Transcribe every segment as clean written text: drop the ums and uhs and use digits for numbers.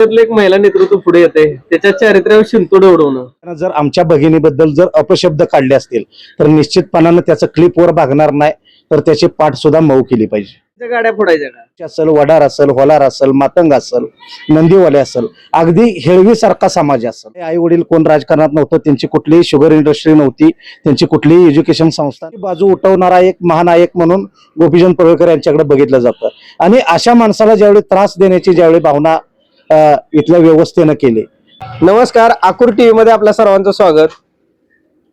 त्यातलं एक महिला नेतृत्व पुढे येते, त्याच्या चारित्र्यावर शिंतोड उडवणं. जर आमच्या भगिनीबद्दल जर अपशब्द काढले असतील तर निश्चितपणानं त्याचं क्लिपवर भागणार नाही, तर त्याची पाठ सुद्धा मऊ केली पाहिजे. त्या गाड्या फोडायच्या का? असेल, वडार असेल, होलार असेल, मातंग असेल, नंदीवाले असेल, अगदी हेळवी सारखा समाज असेल. आई वडील कोण राजकारणात नव्हतं, त्यांची कुठलीही शुगर इंडस्ट्री नव्हती, त्यांची कुठलीही एज्युकेशन संस्था. बाजू उठवणारा एक महानायक म्हणून गोपीचंद पडळकर यांच्याकडे बघितलं जातं. आणि अशा माणसाला ज्यावेळी त्रास देण्याची ज्यावेळी भावना इथल्या व्यवस्थेनं केली. नमस्कार, आकुर टीव्ही मध्ये आपल्या सर्वांचं स्वागत.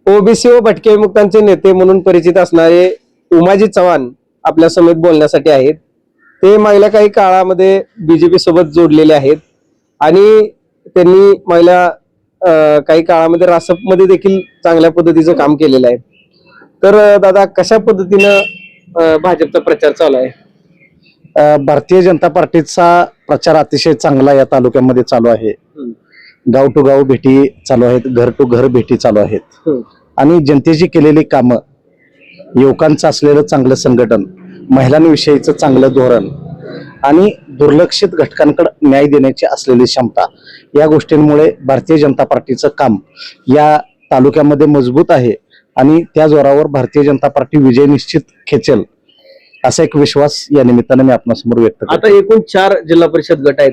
ओबीसी व भटके विमुक्तांचे नेते म्हणून परिचित असणारे उमाजी चव्हाण आपल्या समेत बोलण्यासाठी आहेत. ते मागल्या काही काळामध्ये बीजेपी सोबत जोडलेले आहेत आणि त्यांनी मागल्या काही काळामध्ये रासपमध्ये देखील चांगल्या पद्धतीचं काम केलेलं आहे. तर दादा, कशा पद्धतीनं भाजपचा प्रचार चालू आहे? भारतीय जनता पार्टीचा प्रचार अतिशय चांगला या तालुक्यामध्ये चालू आहे. गाव टू गाव भेटी चालू आहेत, घर टू घर भेटी चालू आहेत. आणि जनतेची केलेली कामं, युवकांचं असलेलं चांगलं संघटन, महिलांविषयीचं चांगलं धोरण आणि दुर्लक्षित घटकांकडे न्याय देण्याची असलेली क्षमता, या गोष्टींमुळे भारतीय जनता पार्टीचं काम या तालुक्यामध्ये मजबूत आहे. आणि त्या जोरावर भारतीय जनता पार्टी विजय निश्चित खेचेल असा एक विश्वास या निमित्ताने मी आपल्यासमोर व्यक्त करतो. आता एकूण 4 जिल्हा परिषद गट आहेत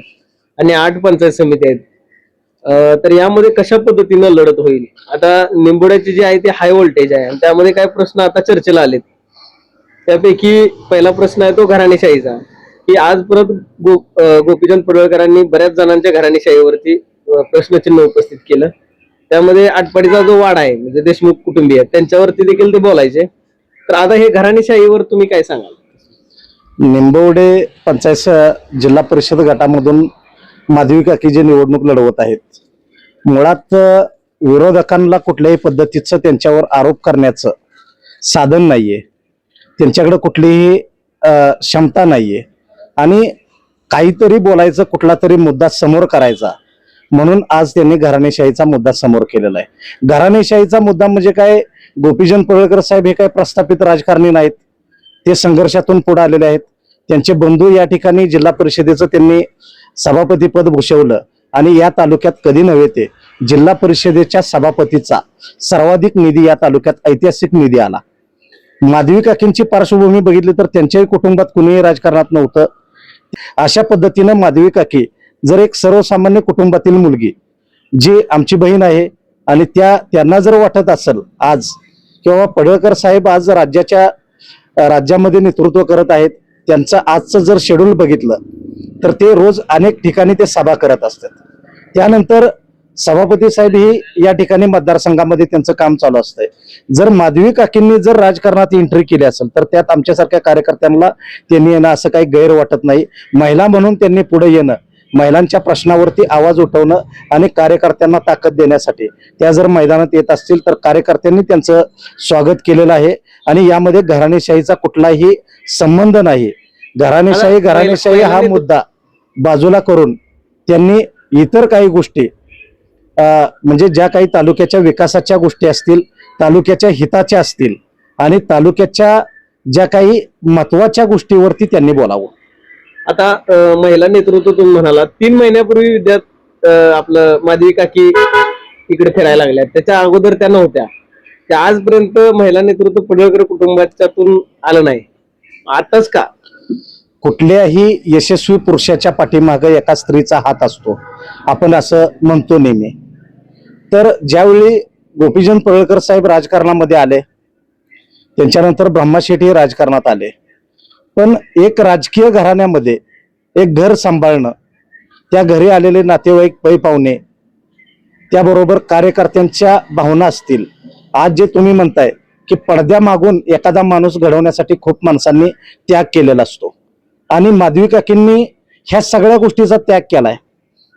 आणि 8 पंचायत समिती आहेत. तर यामध्ये कशा पद्धतीनं लढत होईल? आता निंबोड्याची जी आहे ती हाय व्होल्टेज आहे आणि त्यामध्ये काय प्रश्न आता चर्चेला आलेत. त्यापैकी पहिला प्रश्न आहे तो घराणेशाहीचा, की आज परत गोपीचंद पडळकरांनी बऱ्याच जणांच्या घराणेशाहीवरती प्रश्नचिन्ह उपस्थित केलं. त्यामध्ये आटपाडीचा जो वाडा आहे, म्हणजे देशमुख कुटुंबीय, त्यांच्यावरती देखील ते बोलायचे. तर आता हे घराणेशाहीवर तुम्ही काय सांगाल? निंबवडे पंचायत जिल्हा परिषद गटामधून माधवी काकी जे निवडणूक लढवत आहेत, मुळात विरोधकांना कुठल्याही पद्धतीचं त्यांच्यावर आरोप करण्याचं साधन नाहीये, त्यांच्याकडे कुठलीही क्षमता नाहीये आणि काहीतरी बोलायचं, कुठला तरी मुद्दा समोर करायचा म्हणून आज त्यांनी घराणेशाहीचा मुद्दा समोर केलेला आहे. घराणेशाहीचा मुद्दा म्हणजे काय, गोपीचंद पडळकर साहेब हे काय प्रस्थापित राजकारणी नाहीत, ते संघर्षातून पुढे आलेले आहेत. त्यांचे बंधू या ठिकाणी जिल्हा परिषदेचं त्यांनी सभापती पद भूषवलं आणि या तालुक्यात कधी नव्हे ते जिल्हा परिषदेच्या सभापतीचा सर्वाधिक निधी या तालुक्यात ऐतिहासिक निधी आला. माधवी काकींची पार्श्वभूमी बघितली तर त्यांच्याही कुटुंबात कुणीही राजकारणात नव्हतं. अशा पद्धतीनं माधवी काकी जर एक सर्वसामान्य कुटुंबातील मुलगी जी आमची बहीण आहे आणि त्यांना जर वाटत असेल आज किंवा पडळकर साहेब आज राज्यामध्ये नेतृत्व करत आहेत, त्यांचं आजचं जर शेड्यूल बघितलं तर ते रोज अनेक ठिकाणी ते सभा करत असतात. त्यानंतर सभापती साहेब ही या ठिकाणी मतदारसंघामध्ये त्यांचं काम चालू असतंय. जर माधवी काकींनी जर राजकारणात एंट्री केली असेल तर त्यात आमच्यासारख्या कार्यकर्त्यांना त्यांनी येणं असं काही गैर वाटत नाही. महिला म्हणून त्यांनी पुढे येणं, महिलांच्या प्रश्नावरती आवाज उठवणं आणि कार्यकर्त्यांना ताकद देण्यासाठी त्या जर मैदानात येत असतील तर कार्यकर्त्यांनी त्यांचं स्वागत केलेलं आहे. आणि यामध्ये घराणेशाहीचा कुठलाही संबंध नाही. घराणेशाही हा मुद्दा बाजूला करून त्यांनी इतर काही गोष्टी म्हणजे ज्या काही तालुक्याच्या विकासाच्या गोष्टी असतील, तालुक्याच्या हिताच्या असतील आणि तालुक्याच्या ज्या काही महत्वाच्या गोष्टीवरती त्यांनी बोलावं. आता महिला नेतृत्व तुम्ही म्हणाला 3 महिन्यापूर्वी आपलं माधवी काकी इकडे फिरायला लागल्या, त्याच्या अगोदर त्या नव्हत्या. त्या आजपर्यंत महिला नेतृत्व पडळकर कुटुंबाच्यातून आलं नाही. आताच का? कुठल्याही यशस्वी पुरुषाच्या पाठीमागे एका स्त्रीचा हात असतो, आपण असं म्हणतो नेहमी. तर ज्यावेळी गोपीचंद पडळकर साहेब राजकारणामध्ये आले, त्यांच्यानंतर ब्रह्माशेठ राजकारणात आले, पण एक राजकीय घराण्यामध्ये एक घर सांभाळणं, त्या घरी आलेले नातेवाईक, पै पाहुणे, त्याबरोबर कार्यकर्त्यांच्या भावना असतील. आज जे तुम्ही म्हणताय की पडद्यामागून एखादा माणूस घडवण्यासाठी खूप माणसांनी त्याग केलेला असतो आणि माधवी काकींनी ह्या सगळ्या गोष्टीचा त्याग केलाय.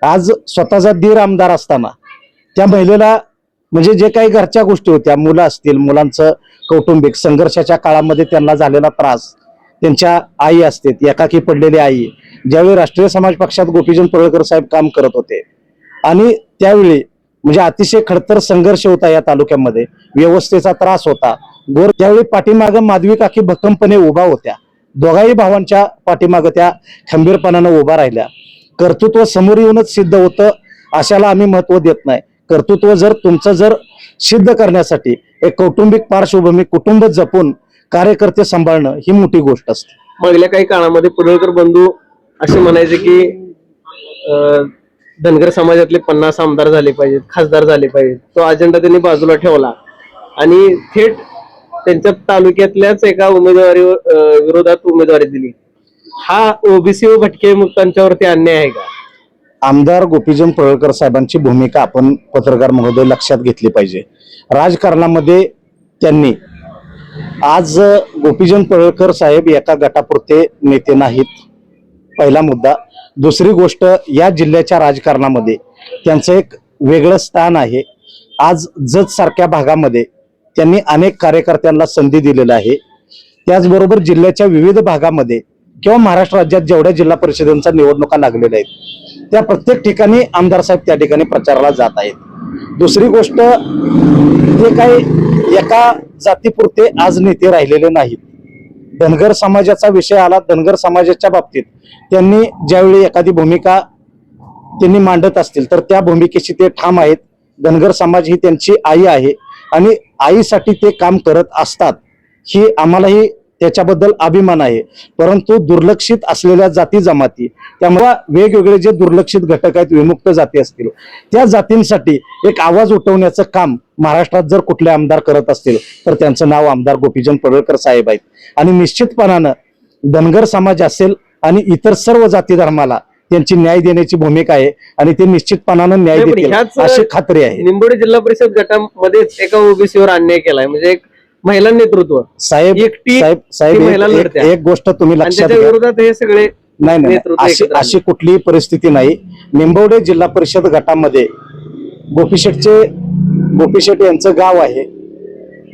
आज स्वतःचा दीर आमदार असताना त्या महिलेला म्हणजे जे काही घरच्या गोष्टी होत्या, मुलं असतील, मुलांचं कौटुंबिक संघर्षाच्या काळामध्ये त्यांना झालेला त्रास, त्यांच्या आई असते, एकाकी पडलेली आई, ज्यावेळी राष्ट्रीय समाज पक्षात गोपीचंद पडळकर साहेब काम करत होते आणि त्यावेळी म्हणजे अतिशय खडतर संघर्ष होता या तालुक्यामध्ये, व्यवस्थेचा त्रास होता. त्यावेळी पाठीमागं माधवी काकी भक्कमपणे उभा होत्या, दोघाही भावांच्या पाठीमागं त्या खंबीरपणानं उभा राहिल्या. कर्तृत्व समोर येऊनच सिद्ध होतं अशाला आम्ही महत्व देत नाही. कर्तृत्व जर तुमचं जर सिद्ध करण्यासाठी एक कौटुंबिक पार्श्वभूमी, कुटुंब जपून कार्यकर्ते सांभाळणं ही मोठी गोष्ट असते. मागल्या काही काळामध्ये पडळकर बंधू असे म्हणायचे की धनगर समाजातले 50 आमदार झाले पाहिजेत, खासदार झाले पाहिजेत. तो अजेंडा त्यांनी बाजूला ठेवला आणि थेट त्यांच्या तालुक्यातल्याच एका विरोधात उमेदवारी दिली. हा ओबीसी व भटके मुक्तांच्यावरती अन्याय आहे का? आमदार गोपीचंद पडळकर साहेबांची भूमिका आपण पत्रकार महोदय लक्षात घेतली पाहिजे. राजकारणामध्ये त्यांनी आज गोपीचंद पडळकर साहेब एका गटापुरते नेते नाहीत, पहिला मुद्दा. दुसरी गोष्ट, या जिल्ह्याच्या राजकारणामध्ये त्यांचं एक वेगळं स्थान आहे. आज जत सारख्या भागामध्ये त्यांनी अनेक कार्यकर्त्यांना संधी दिलेली आहे. त्याचबरोबर जिल्ह्याच्या विविध भागामध्ये किंवा महाराष्ट्र राज्यात जेवढ्या जिल्हा परिषदांच्या निवडणुका लागलेल्या आहेत त्या प्रत्येक ठिकाणी आमदार साहेब त्या ठिकाणी प्रचाराला जात आहेत. दुसरी गोष्ट, ते काही एका जातीपुरते आज नेते राहिलेले नाहीत. धनगर समाजाचा विषय आला, धनगर समाजाच्या बाबतीत त्यांनी ज्यावेळी एखादी भूमिका त्यांनी मांडत असतील तर त्या भूमिकेशी ते ठाम आहेत. धनगर समाज ही त्यांची आई आहे आणि आईसाठी ते काम करत असतात, ही आम्हालाही त्याच्याबद्दल अभिमान आहे. परंतु दुर्लक्षित असलेल्या जाती जमाती, त्यामुळे वेगवेगळे जे दुर्लक्षित घटक आहेत, विमुक्त जाती असतील, त्या जातींसाठी एक आवाज उठवण्याचं काम महाराष्ट्रात जर कुठले आमदार करत असतील तर त्यांचं नाव आमदार गोपीचंद पडळकर साहेब आहेत. आणि निश्चितपणानं धनगर समाज असेल आणि इतर सर्व जाती धर्माला त्यांची न्याय देण्याची भूमिका आहे आणि ते निश्चितपणानं न्याय देतील अशी खात्री आहे. निंबोडे जिल्हा परिषद गटामध्येच एका ओबीसीवर अन्याय केलाय, म्हणजे एक महिला नेतृत्व साहेब एकटी साहेब साहेब महिला एक- लढत्या. एक गोष्ट तुम्ही लक्षात त्याच्या घ्या. विरोधात हे सगळे नाही नाही नेतृत्व अशी एकत्र अशी कुठलीही परिस्थिती नाही. निंबवडे जिल्हा परिषद गटामध्ये गोपीशेठ यांचं गाव आहे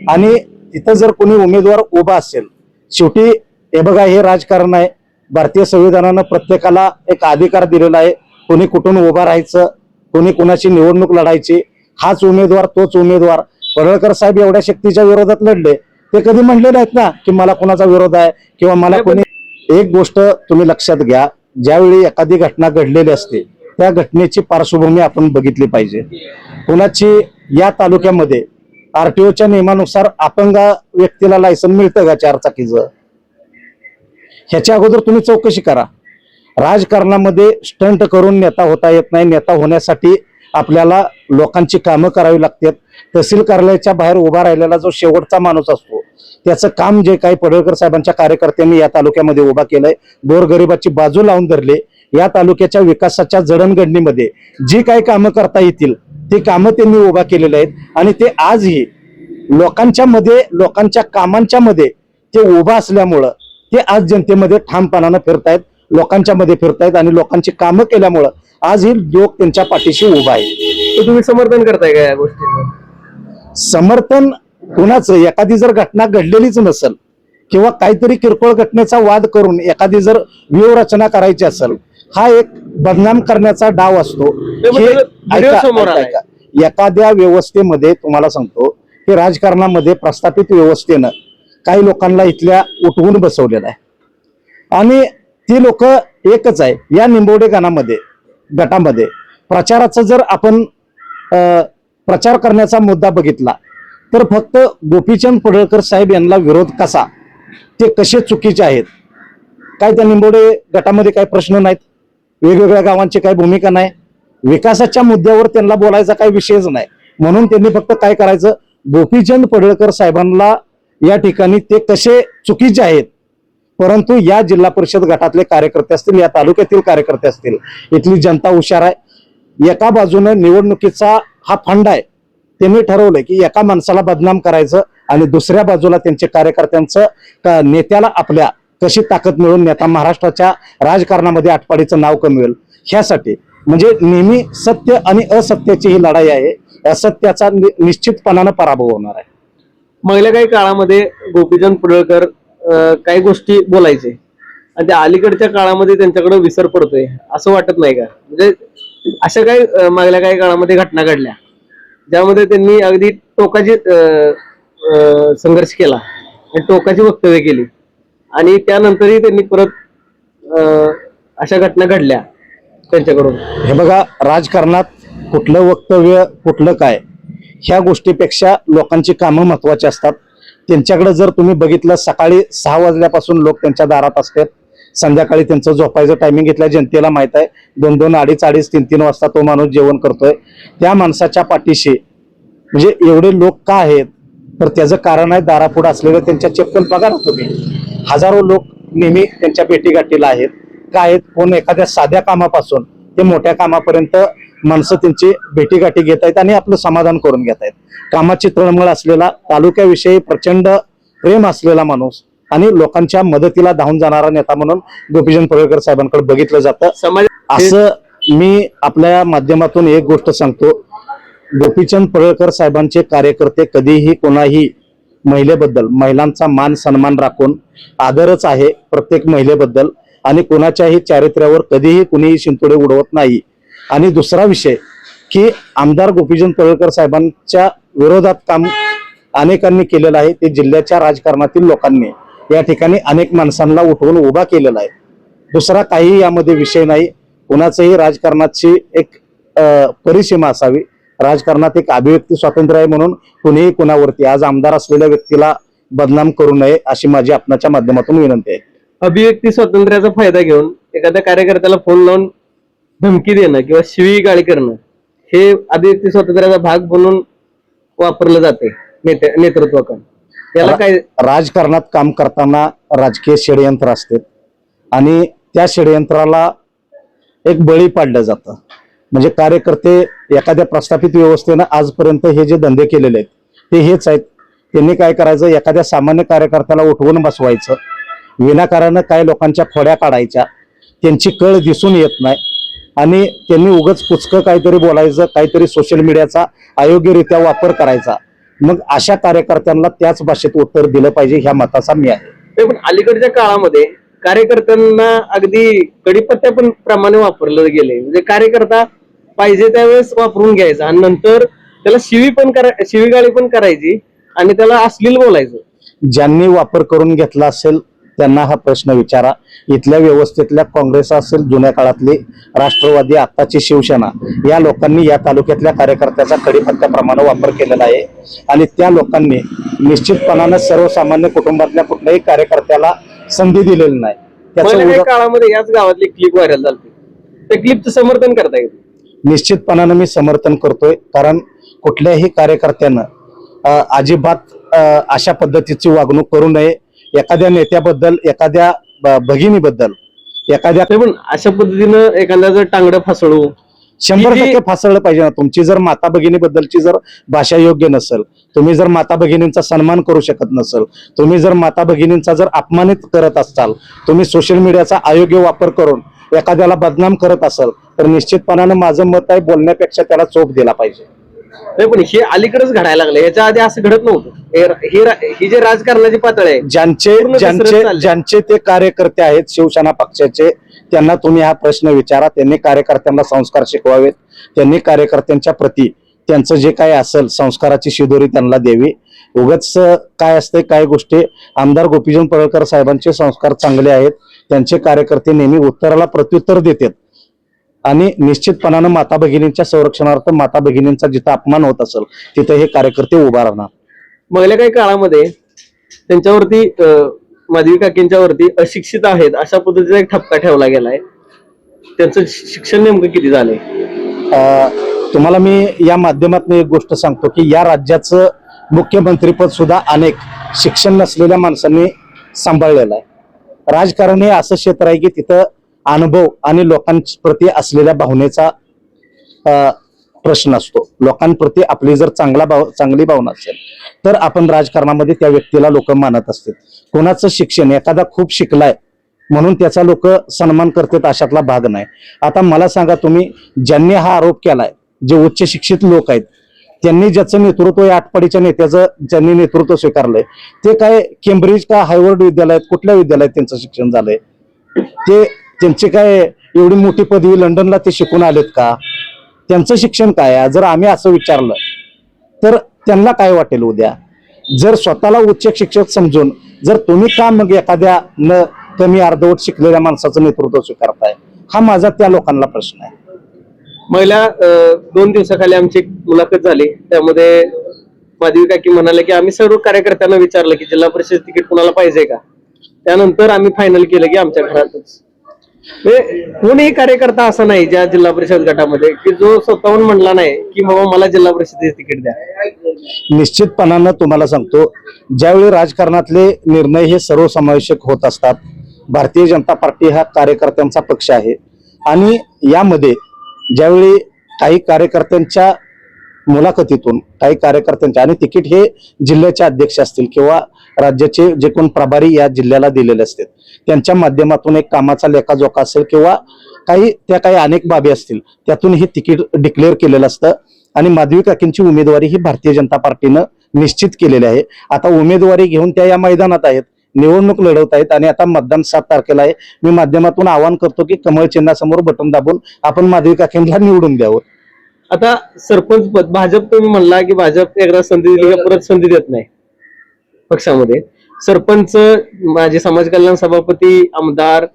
आणि तिथं जर कोणी उमेदवार उभा असेल, शेवटी हे बघा, हे राजकारण आहे. भारतीय संविधानानं प्रत्येकाला एक अधिकार दिलेला आहे. कोणी कुठून उभा राहायचं, कोणी कुणाची निवडणूक लढायची, हाच उमेदवार तोच उमेदवार. पडळकर साहेब एवढ्या शक्तीच्या विरोधात लढले, ते कधी म्हणले नाहीत ना की मला कोणाचा विरोध आहे किंवा मला कोणी. एक गोष्ट तुम्ही लक्षात घ्या, ज्यावेळी एखादी घटना घडलेली असते त्या घटनेची पार्श्वभूमी आपण बघितली पाहिजे. कुणाची या तालुक्यामध्ये आरटीओच्या नियमानुसार अपंग व्यक्तीला लायसन मिळतं का 4 चाकीचं? ह्याच्या अगोदर तुम्ही चौकशी करा. राजकारणामध्ये स्टंट करून नेता होता येत नाही. नेता होण्यासाठी आपल्याला लोकांची कामं करावी लागतात. तहसील कार्यालयाच्या बाहेर उभा राहिलेला जो शेवटचा माणूस असतो, त्याचं काम जे काही पडळकर साहेबांच्या कार्यकर्त्यांनी या तालुक्यामध्ये उभा केलंय, गोरगरिबाची बाजू लावून धरले, या तालुक्याच्या विकासाच्या जडणघडणीमध्ये जी काही कामं करता येतील ती कामं त्यांनी उभा केलेली आहेत आणि ते आजही लोकांच्या कामांच्या मध्ये ते उभा असल्यामुळं ते आज जनतेमध्ये ठामपणानं फिरतायत, लोकांच्या मध्ये फिरतायत आणि लोकांची कामं केल्यामुळं आजही लोक त्यांच्या पाठीशी उभा आहेत. तर तुम्ही समर्थन करताय का या गोष्टीचं? समर्थन कुणाचं? एखादी जर घटना घडलेलीच नसेल किंवा काहीतरी किरकोळ घटनेचा वाद करून एखादी जर व्यूहरचना करायची असेल, हा एक बदनाम करण्याचा डाव असतो. एखाद्या व्यवस्थेमध्ये तुम्हाला सांगतो की राजकारणामध्ये प्रस्थापित व्यवस्थेनं काही लोकांना इथल्या उठवून बसवलेलं आहे आणि ती लोक एकच आहे. या निंबवडे गटामध्ये प्रचाराचा जर आपण प्रचार करण्याचा मुद्दा बघितला तर फक्त गोपीचंद पडळकर साहेब यांना विरोध कसा, ते कसे चुकीचे आहेत, काय त्या निंबवडे गटामध्ये काही प्रश्न नाहीत, वेगवेगळ्या गावांची काही भूमिका नाही, विकासाच्या मुद्द्यावर त्यांना बोलायचा काही विषयच नाही. म्हणून त्यांनी फक्त काय करायचं, गोपीचंद पडळकर साहेबांना या ठिकाणी ते कसे चुकीचे आहेत, परंतु या जिल्हा परिषद गटातले कार्यकर्ते असतील, या तालुक्यातील कार्यकर्ते असतील, इथली जनता हुशार आहे. एका बाजूने निवडणुकीचा हा फंड आहे, त्यांनी ठरवलंय की एका माणसाला बदनाम करायचं आणि दुसऱ्या बाजूला त्यांच्या कार्यकर्त्यांचं नेत्याला आपल्या कशी ताकद मिळून नेता महाराष्ट्राच्या राजकारणामध्ये आटपाडीचं नाव कमवेल, ह्यासाठी म्हणजे नेहमी सत्य आणि असत्याची ही लढाई आहे. असत्याचा निश्चितपणानं पराभव होणार आहे. मागल्या काही काळामध्ये गोपीचंद पडळकर काही गोष्टी बोलायचे आणि त्या अलीकडच्या काळामध्ये त्यांच्याकडे विसर पडतोय असं वाटत नाही का? म्हणजे अशा काही मागल्या काही काळामध्ये घटना घडल्या ज्यामध्ये त्यांनी अगदी टोकाची संघर्ष केला आणि टोकाची वक्तव्य केली आणि त्यानंतरही त्यांनी परत अशा घटना घडल्या. त्यांच्याकडून? हे बघा, राजकारणात कुठलं वक्तव्य कुठलं काय ह्या गोष्टीपेक्षा लोकांची कामं महत्वाची असतात. त्यांच्याकडे जर तुम्ही बघितलं, सकाळी 6 वाजल्यापासून लोक त्यांच्या दारात असतात, संध्याकाळी त्यांचं झोपायचं टायमिंग घेतलं. जनतेला माहित आहे 2-2, 2:30, 3-3 वाजता तो माणूस जेवण करतोय. त्या माणसाच्या पाठीशी म्हणजे एवढे लोक का आहेत, तर त्याचं कारण आहे दारापुढे असलेलं त्यांच्या चप्पल पगार. तुम्ही हजारो लोक नेहमी त्यांच्या भेटीगाठीला आहेत. काय आहेत, कोण एखाद्या साध्या कामापासून ते मोठ्या कामापर्यंत माणसं त्यांची भेटीगाठी घेत आहेत आणि आपलं समाधान करून घेत आहेत. कामाची तळमळ असलेला, तालुक्याविषयी प्रचंड प्रेम असलेला माणूस आणि लोकांच्या मदतीला धावून जाणारा नेता म्हणून गोपीचंद पडळकर साहेबांकडे बघितलं जातं. समाज असं मी आपल्या माध्यमातून एक गोष्ट सांगतो, गोपीचंद पडळकर साहेबांचे कार्यकर्ते कधीही कोणाही महिलेबद्दल, महिलांचा मान सन्मान राखून आदरच आहे प्रत्येक महिलेबद्दल, आणि कोणाच्याही चारित्र्यावर कधीही कुणीही शिंतोडे उडवत नाही. आणि दुसरा विषय की आमदार गोपीचंद पडळकर साहेबांच्या विरोधात काम अनेकांनी केलेलं आहे. ते जिल्ह्याच्या राजकारणातील लोकांनी या ठिकाणी अनेक माणसांना उठवून उभा केलेला आहे. दुसरा काही यामध्ये विषय नाही. कुणाचंही राजकारणाची एक परिसीमा असावी. राजकारणात एक अभिव्यक्ती स्वातंत्र्य आहे, म्हणून कुणीही कुणावरती आज आमदार असलेल्या व्यक्तीला बदनाम करू नये अशी माझी आपणाच्या माध्यमातून विनंती आहे. अभिव्यक्ती स्वातंत्र्याचा फायदा घेऊन एखाद्या कार्यकर्त्याला फोन लावून धमकी देणं किंवा शिवीगाळी करणं हे अभिव्यक्ती स्वातंत्र्याचा भाग म्हणून वापरलं जाते नेतृत्वाकडून. याला काय? राजकारणात काम करताना राजकीय षडयंत्र असते आणि त्या षडयंत्राला एक बळी पाडलं जातं. म्हणजे कार्यकर्ते एखाद्या प्रस्थापित व्यवस्थेनं आजपर्यंत हे जे धंदे केलेले आहेत ते हेच आहेत. त्यांनी काय करायचं, एखाद्या सामान्य कार्यकर्त्याला उठवून बसवायचं, विनाकारण काय लोकांच्या खोड्या काढायच्या, त्यांची कळ दिसून येत नाही आणि त्यांनी उगाच पुचकं काहीतरी बोलायचं, काहीतरी सोशल मीडियाचा अयोग्यरित्या वापर करायचा. मग अशा कार्यकर्त्यांना त्याच भाषेत उत्तर दिलं पाहिजे, ह्या मताचा मी आहे. पण अलीकडच्या काळामध्ये कार्यकर्त्यांना अगदी कडीपत्त्या पण प्रमाणे वापरलं गेले. म्हणजे कार्यकर्ता पाहिजे त्यावेळेस वापरून घ्यायचा आणि नंतर त्याला शिवीगाळी पण करायची आणि त्याला अश्लील बोलायचं. ज्यांनी वापर करून घेतला असेल त्यांना हा प्रश्न विचारा. इथल्या व्यवस्थेतल्या काँग्रेस असेल, जुन्या काळातली राष्ट्रवादी, आत्ताची शिवसेना, या लोकांनी या तालुक्यातल्या कार्यकर्त्याचा कडीपत्त्याप्रमाणे वापर केलेला आहे आणि त्या लोकांनी निश्चितपणानं सर्वसामान्य कुटुंबातल्या कुठल्याही कार्यकर्त्याला संधी दिलेली नाही. त्याच्या काळामध्ये याच गावातली क्लिप व्हायरल झाली, त्या क्लिपचं समर्थन करता येईल? निश्चितपणानं मी समर्थन करतोय, कारण कुठल्याही कार्यकर्त्यानं अजिबात अशा पद्धतीची वागणूक करू नये. एखाद्या नेत्याबद्दल, एखाद्या भगिनीबद्दल, एखाद्या पण अशा पद्धतीनं एखाद्याचं टांगडं फासळू 100% फासळलं पाहिजे ना. तुमची जर माता भगिनीबद्दलची जर भाषा योग्य नसेल, तुम्ही जर माता भगिनींचा सन्मान करू शकत नसेल, तुम्ही जर माता भगिनींचा जर अपमानित करत असाल, तुम्ही सोशल मीडियाचा अयोग्य वापर करून एखाद्याला बदनाम करत असाल, तर निश्चितपणानं माझं मत आहे बोलण्यापेक्षा त्याला चोप दिला पाहिजे. पण हे अलीकडेच घडायला लागलं, याच्या आधी असं घडत नव्हतं. ही जे राजकारणाची पातळी आहे, ज्यांचे ते कार्यकर्ते आहेत शिवसेना पक्षाचे, त्यांना तुम्ही हा प्रश्न विचारा. त्यांनी कार्यकर्त्यांना संस्कार शिकवावेत. त्यांनी कार्यकर्त्यांच्या प्रती त्यांचं जे काय असेल संस्काराची शिदोरी त्यांना द्यावी. उगाच काय असते, काय गोष्टी, आमदार गोपीचंद पडळकर साहेबांचे संस्कार चांगले आहेत. त्यांचे कार्यकर्ते नेहमी उत्तराला प्रत्युत्तर देतात आणि निश्चितपणानं माता भगिनींच्या संरक्षणार्थ, माता भगिनींचा जिथं अपमान होत असेल तिथे हे कार्यकर्ते उभा राहणार. मागल्या काही काळामध्ये त्यांच्यावरती माधवी काकींच्यावरती अशिक्षित आहेत अशा पद्धतीचा एक ठपका ठेवला गेलाय. त्यांचं शिक्षण नेमकं किती झालंय? तुम्हाला मी या माध्यमातून एक गोष्ट सांगतो की या राज्याचं मुख्यमंत्रीपद सुद्धा अनेक शिक्षण नसलेल्या माणसांनी सांभाळलेलं आहे. राजकारण हे असं क्षेत्र आहे की तिथं अनुभव आणि लोकांप्रती असलेल्या भावनेचा प्रश्न असतो. लोकांप्रती आपली जर चांगली भावना असेल तर आपण राजकारणामध्ये त्या व्यक्तीला लोक मानत असतात. कोणाचं शिक्षण, एखादा खूप शिकलाय म्हणून त्याचा लोक सन्मान करतात अशातला भाग नाही. आता मला सांगा तुम्ही, ज्यांनी हा आरोप केलाय, जे उच्च शिक्षित लोक आहेत, त्यांनी ज्याचं नेतृत्व या आटपाडीच्या नेत्याचं ज्यांनी नेतृत्व स्वीकारलंय ते काय केम्ब्रिज का हार्वर्ड विद्यालयात, कुठल्या विद्यालयात त्यांचं शिक्षण झालंय? ते त्यांचे काय एवढी मोठी पदवी लंडनला ते शिकून आलेत का? त्यांचं शिक्षण काय आहे? जर आम्ही असं विचारलं तर त्यांना काय वाटेल उद्या? जर स्वतःला उच्च शिक्षक समजून जर तुम्ही का मग एखाद्या न कमी अर्धवट शिकलेल्या माणसाचं नेतृत्व स्वीकारताय? हा माझा त्या लोकांना प्रश्न आहे. महिला 2 दिवसाखाली आमची एक मुलाखत झाली, त्यामध्ये माधवी काकी म्हणाले की आम्ही सर्व कार्यकर्त्यांना विचारलं की जिल्हा परिषद तिकीट कुणाला पाहिजे का, त्यानंतर आम्ही फायनल केलं की आमच्या घरातच. कोणीही कार्यकर्ता असा नाही ज्या जिल्हा परिषद गटामध्ये की जो स्वतःहून म्हणला नाही की बाबा मला जिल्हा परिषदेचे तिकीट द्या. निश्चितपणानं तुम्हाला सांगतो, ज्यावेळी राजकारणातले निर्णय हे सर्वसमावेशक होत असतात, भारतीय जनता पार्टी हा कार्यकर्त्यांचा पक्ष आहे आणि यामध्ये ज्यावेळी काही कार्यकर्त्यांच्या मुलाखतीतून काही कार्यकर्त्यांच्या आणि तिकीट हे जिल्ह्याचे अध्यक्ष असतील किंवा राज्याचे जे कोण प्रभारी या जिल्ह्याला दिलेले असतात त्यांच्या माध्यमातून एक कामाचा लेखाजोखा असेल किंवा काही अनेक बाबी असतील, त्यातून हे तिकीट डिक्लेअर केलेलं असतं आणि माधवी काकींची उमेदवारी ही भारतीय जनता पार्टीनं निश्चित केलेली आहे. आता उमेदवारी घेऊन त्या या मैदानात आहेत, निवडणूक लढवत आहेत आणि आता मतदान 7 तारखेला आहे. मी माध्यमातून आवाहन करतो की कमळ चिन्हासमोर बटन दाबून आपण माधवी काकींना निवडून द्यावं. आता सरपंच पद भाजप, तुम्ही म्हणला की भाजप एकदा संधी दिली का परत संधी देत नाही पक्षामध्ये. सरपंच, माझे समाज कल्याण सभापती, आमदार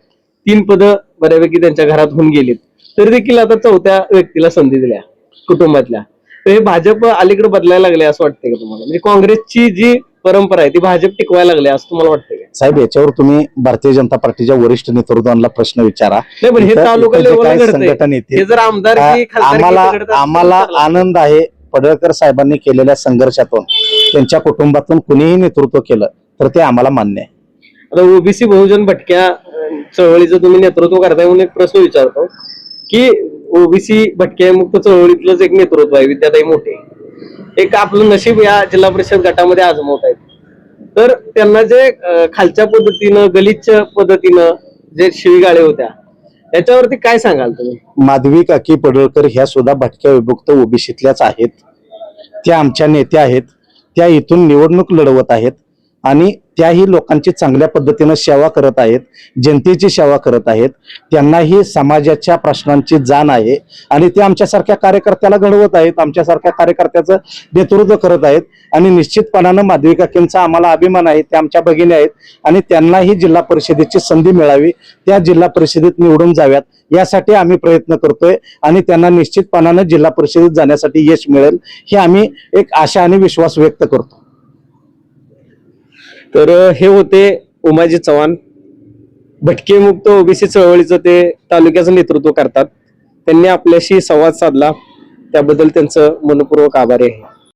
3 पदं बऱ्यापैकी त्यांच्या घरात होऊन गेलीत, तरी देखील आता 4थ्या व्यक्तीला संधी दिल्या कुटुंबातल्या. तर हे भाजप अलीकडे बदलायला लागले असं वाटतंय का तुम्हाला? म्हणजे काँग्रेसची जी परंपरा आहे ती भाजप टिकवायला लागले असं तुम्हाला वाटतंय का? साहेब, याच्यावर तुम्ही भारतीय जनता पार्टीच्या वरिष्ठ नेतृत्वाला प्रश्न विचारा. नाही, पण हे तालुका लेवलला घडतंय. संघटन येते. हे जर आमदार आम्हाला आनंद आहे, पडळकर साहेबांनी केलेल्या संघर्षातून त्यांच्या कुटुंबातून कुणीही नेतृत्व केलं तर ते आम्हाला मान्य आहे. आता ओबीसी बहुजन भटक्या चळवळीचं तुम्ही नेतृत्व करताय म्हणून एक प्रश्न विचारतो की ओबीसी भटक्या मुक्त चळवळीतलंच एक नेतृत्व आहे विद्याताई मोठे, एक आपलं नशीब या जिल्हा परिषद गटामध्ये आजमावत आहेत, तर त्यांना जे खालच्या पद्धतीनं गलिच्छ पद्धतीनं जे शिवीगाळे होत्या याच्यावरती काय सांगाल तुम्ही? माधवी काकी पडळकर ह्या सुद्धा भटक्या विभक्त ओबीसीतल्याच आहेत. त्या आमच्या नेत्या आहेत, त्या इथून निवडणूक लढवत आहेत आणि त्याही लोकांची चांगल्या पद्धतीनं सेवा करत आहेत, जनतेची सेवा करत आहेत. त्यांनाही समाजाच्या प्रश्नांची जाण आहे आणि ते आमच्यासारख्या कार्यकर्त्याला घडवत आहेत, आमच्यासारख्या कार्यकर्त्याचं नेतृत्व करत आहेत आणि निश्चितपणानं माधवी काकींचा आम्हाला अभिमान आहे. त्या आमच्या भगिनी आहेत आणि त्यांनाही जिल्हा परिषदेची संधी मिळावी, त्या जिल्हा परिषदेत निवडून जाव्यात यासाठी आम्ही प्रयत्न करतोय आणि त्यांना निश्चितपणानं जिल्हा परिषदेत जाण्यासाठी यश मिळेल हे आम्ही एक आशा आणि विश्वास व्यक्त करतो. तर हे होते उमाजी चव्हाण, भटके मुक्त ओबीसी चळवळीचं ते तालुक्याचं नेतृत्व करतात. त्यांनी आपल्याशी संवाद साधला, त्याबद्दल त्यांचं मनपूर्वक आभारी आहे.